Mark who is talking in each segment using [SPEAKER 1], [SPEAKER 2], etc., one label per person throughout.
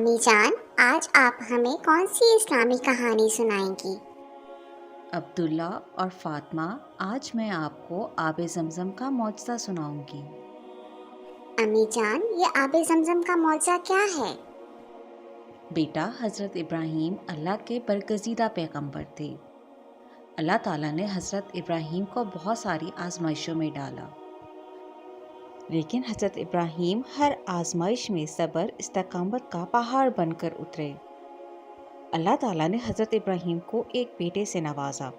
[SPEAKER 1] अम्मी जान, आज आप हमें कौन सी इस्लामी कहानी सुनाएंगी?
[SPEAKER 2] अब्दुल्ला और फातिमा, आज मैं आपको आबे ज़मज़म का मौजज़ा सुनाऊंगी।
[SPEAKER 1] अम्मी जान, ये आबे ज़मज़म का मौजज़ा क्या है?
[SPEAKER 2] बेटा, हज़रत इब्राहीम अल्लाह के बरगज़ीदा पैगंबर थे। अल्लाह ताला ने हज़रत इब्राहीम को बहुत सारी आजमाइशों में डाला, लेकिन हज़रत इब्राहीम हर आजमाइश में सब्र इस्तकामत का पहाड़ बनकर उतरे। अल्लाह ताला ने हज़रत इब्राहीम को एक बेटे से नवाजा,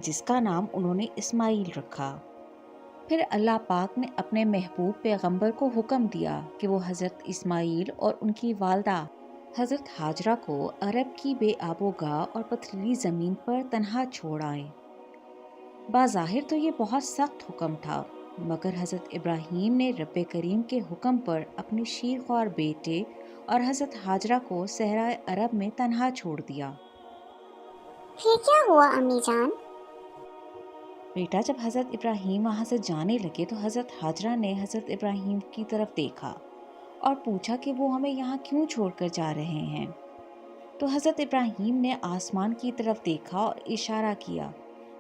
[SPEAKER 2] जिसका नाम उन्होंने इस्माईल रखा। फिर अल्लाह पाक ने अपने महबूब पैगंबर को हुक्म दिया कि वो हज़रत इस्माईल और उनकी वालदा हज़रत हाजरा को अरब की बेआबोगाह और पथरीली ज़मीन पर तन्हा छोड़ आए। बाज़ाहिर तो ये बहुत सख्त हुक्म था, मगर हज़रत इब्राहीम ने रब्बे करीम के हुक्म पर अपने शीरख्वार बेटे और हज़रत हाजरा को सहराए अरब में तन्हा छोड़ दिया।
[SPEAKER 1] फिर क्या हुआ अम्मी जान?
[SPEAKER 2] बेटा, जब हज़रत इब्राहीम वहाँ से जाने लगे तो हज़रत हाजरा ने हज़रत इब्राहीम की तरफ देखा और पूछा कि वो हमें यहाँ क्यों छोड़कर जा रहे हैं। तो हज़रत इब्राहीम ने आसमान की तरफ देखा और इशारा किया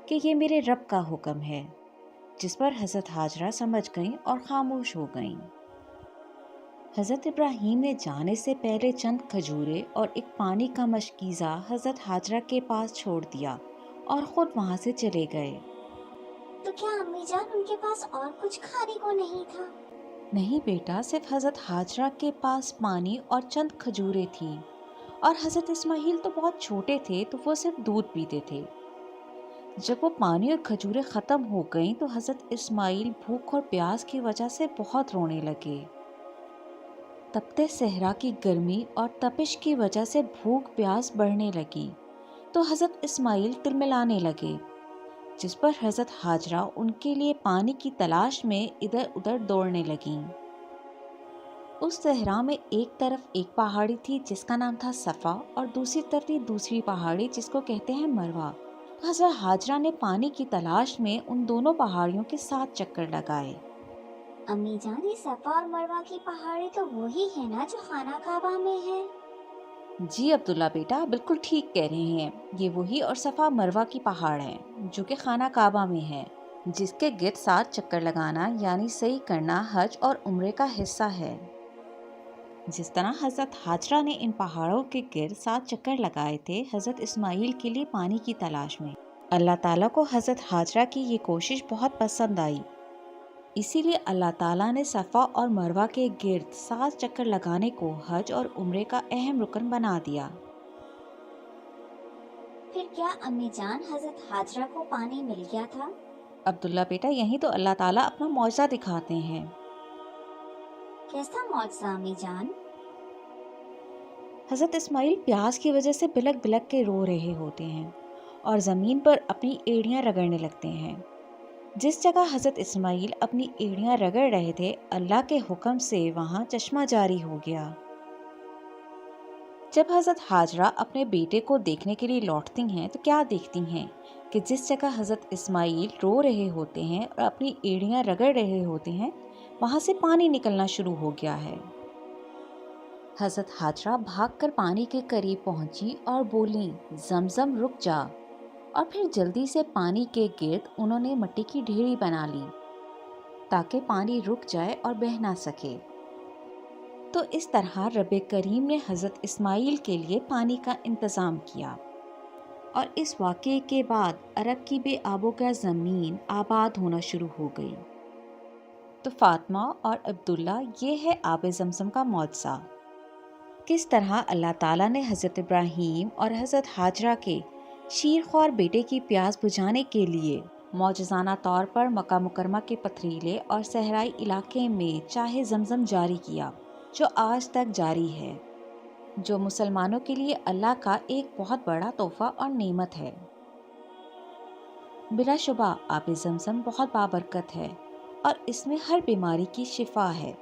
[SPEAKER 2] कि ये मेरे रब का हुक्म है, जिस पर हज़रत हाजरा समझ गईं और खामोश हो गईं। हज़रत इब्राहीम ने जाने से पहले चंद खजूरें और एक पानी का मशकीज़ा हज़रत हाजरा के पास छोड़ दिया और ख़ुद वहाँ से चले गए।
[SPEAKER 1] तो क्या अम्मी जान, उनके पास और कुछ खाने को नहीं था?
[SPEAKER 2] नहीं बेटा, सिर्फ हज़रत हाजरा के पास पानी और चंद खजूरें थीं, और हज़रत इस्माईल तो बहुत छोटे थे, तो वो सिर्फ दूध पीते थे। जब वो पानी और खजूरें ख़त्म हो गईं तो हज़रत इस्माईल भूख और प्यास की वजह से बहुत रोने लगे। तपते सहरा की गर्मी और तपिश की वजह से भूख प्यास बढ़ने लगी, तो हज़रत इस्माईल तिलमिलाने लगे, जिस पर हज़रत हाजरा उनके लिए पानी की तलाश में इधर उधर दौड़ने लगीं। उस सहरा में एक तरफ एक पहाड़ी थी जिसका नाम था सफ़ा, और दूसरी तरफ थी दूसरी पहाड़ी जिसको कहते हैं मरवा। तो हज़रत हाजरा ने पानी की तलाश में उन दोनों पहाड़ियों के 7 चक्कर लगाए।
[SPEAKER 1] अम्मी जान, ये सफा और मरवा की पहाड़ी तो वही है ना जो खाना काबा में है?
[SPEAKER 2] जी अब्दुल्ला बेटा, आप बिल्कुल ठीक कह रहे हैं। ये वही और सफ़ा मरवा की पहाड़ हैं जो कि खाना काबा में है, जिसके गिर्द 7 चक्कर लगाना यानी सही करना हज और उम्रे का हिस्सा है। जिस तरह हज़रत हाजरा ने इन पहाड़ों के गिर्द 7 चक्कर लगाए थे हज़रत इस्माईल के लिए पानी की तलाश में, अल्लाह ताला को हज़रत हाजरा की ये कोशिश बहुत पसंद आई। इसीलिए अल्लाह ताला ने सफ़ा और मरवा के गिर्द 7 चक्कर लगाने को हज और उम्रे का अहम रुकन बना दिया।
[SPEAKER 1] फिर क्या अम्मी जान, हजरत हाजरा को पानी मिल गया था?
[SPEAKER 2] अब्दुल्ला बेटा, यही तो अल्लाह ताला अपना मौजज़ा दिखाते हैं।
[SPEAKER 1] कैसा मौजज़ा अम्मी जान?
[SPEAKER 2] हज़रत इस्माईल प्यास की वजह से बिलक बिलक के रो रहे होते हैं और ज़मीन पर अपनी एड़ियाँ रगड़ने लगते हैं। जिस जगह हज़रत इस्माईल अपनी एड़ियाँ रगड़ रहे थे, अल्लाह के हुक्म से वहाँ चश्मा जारी हो गया। जब हज़रत हाजरा अपने बेटे को देखने के लिए लौटती हैं तो क्या देखती हैं कि जिस जगह हज़रत इस्माईल रो रहे होते हैं और अपनी एड़ियाँ रगड़ रहे होते हैं, वहाँ से पानी निकलना शुरू हो गया है। हज़रत हाजरा भागकर पानी के करीब पहुँची और बोली, ज़मज़म रुक जा। और फिर जल्दी से पानी के गिर्द उन्होंने मिट्टी की ढेरी बना ली ताकि पानी रुक जाए और बह ना सके। तो इस तरह रब्बे करीम ने हज़रत इस्माईल के लिए पानी का इंतज़ाम किया, और इस वाक़े के बाद अरब की बेआबोगाह ज़मीन आबाद होना शुरू हो गई। तो फातिमा और अब्दुल्ला, ये है आबे ज़मज़म का मौजज़ा। किस तरह अल्लाह ताला ने हज़रत इब्राहीम और हज़रत हाजरा के शीरख्वार बेटे की प्यास बुझाने के लिए मौजज़ाना तौर पर मक्का मुकरमा के पथरीले और सहराई इलाके में चाहे ज़मज़म जारी किया, जो आज तक जारी है, जो मुसलमानों के लिए अल्लाह का एक बहुत बड़ा तोहफ़ा और नेमत है। बिलाशुबा आबे ज़मज़म बहुत बाबरकत है और इसमें हर बीमारी की शिफा है।